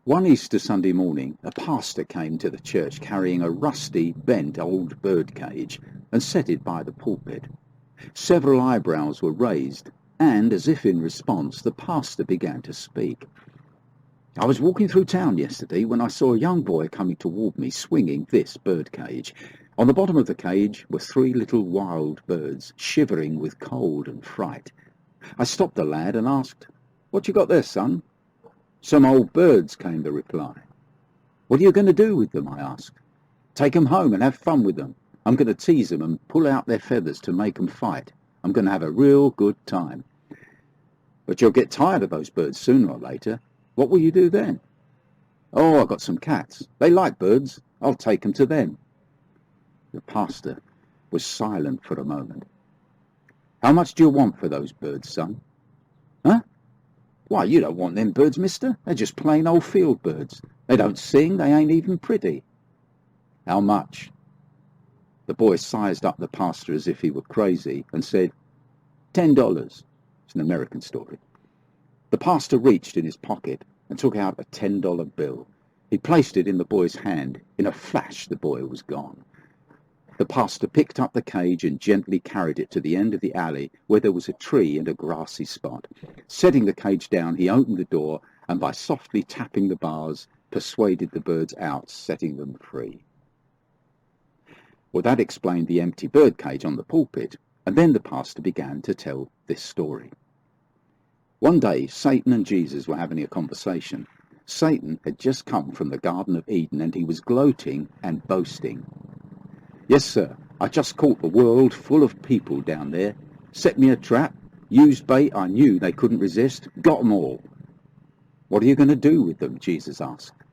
One Easter Sunday morning, a pastor came to the church carrying a rusty, bent old bird cage and set it by the pulpit. Several eyebrows were raised, and, as if in response, the pastor began to speak. "I was walking through town yesterday when I saw a young boy coming toward me swinging this bird cage. On the bottom of the cage were 3 little wild birds, shivering with cold and fright. I stopped the lad and asked, 'What you got there, son?' 'Some old birds,' came the reply. 'What are you going to do with them?' I asked. 'Take 'em home and have fun with them. I'm going to tease them and pull out their feathers to make 'em fight. I'm going to have a real good time.' 'But you'll get tired of those birds sooner or later. What will you do then?' 'Oh, I've got some cats. They like birds. I'll take 'em to them.' The pastor was silent for a moment. 'How much do you want for those birds, son?' 'Huh? Why, you don't want them birds, mister. They're just plain old field birds. They don't sing, they ain't even pretty.' 'How much?' The boy sized up the pastor as if he were crazy and said, $10. It's an American story. The pastor reached in his pocket and took out a $10 bill. He placed it in the boy's hand. In a flash, the boy was gone. The pastor picked up the cage and gently carried it to the end of the alley where there was a tree and a grassy spot. Setting the cage down, he opened the door and, by softly tapping the bars, persuaded the birds out, setting them free. Well, that explained the empty bird cage on the pulpit, and then the pastor began to tell this story. One day, Satan and Jesus were having a conversation. Satan had just come from the Garden of Eden, and he was gloating and boasting. "Yes, sir, I just caught the world full of people down there. Set me a trap, used bait I knew they couldn't resist, got 'em all." "What are you going to do with them?" Jesus asked.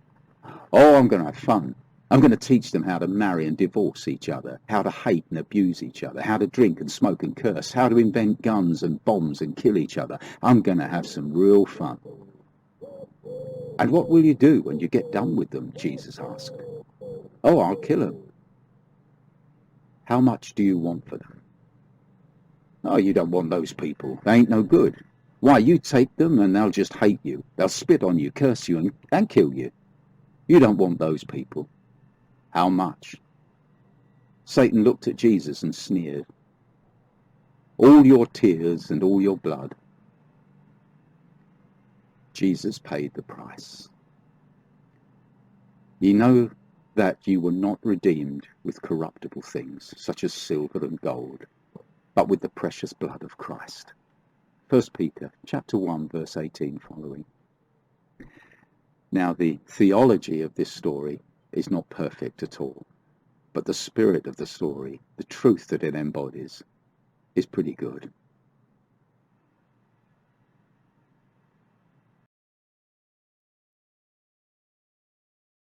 "Oh, I'm going to have fun. I'm going to teach them how to marry and divorce each other, how to hate and abuse each other, how to drink and smoke and curse, how to invent guns and bombs and kill each other. I'm going to have some real fun." "And what will you do when you get done with them?" Jesus asked. "Oh, I'll kill 'em." "How much do you want for them?" "Oh, you don't want those people. They ain't no good. Why, you take them and they'll just hate you. They'll spit on you, curse you, and kill you. You don't want those people." "How much?" Satan looked at Jesus and sneered. "All your tears and all your blood." Jesus paid the price. "Ye know that ye were not redeemed with corruptible things, such as silver and gold, but with the precious blood of Christ." 1 Peter chapter 1, verse 18 following. Now, the theology of this story is not perfect at all, but the spirit of the story, the truth that it embodies, is pretty good.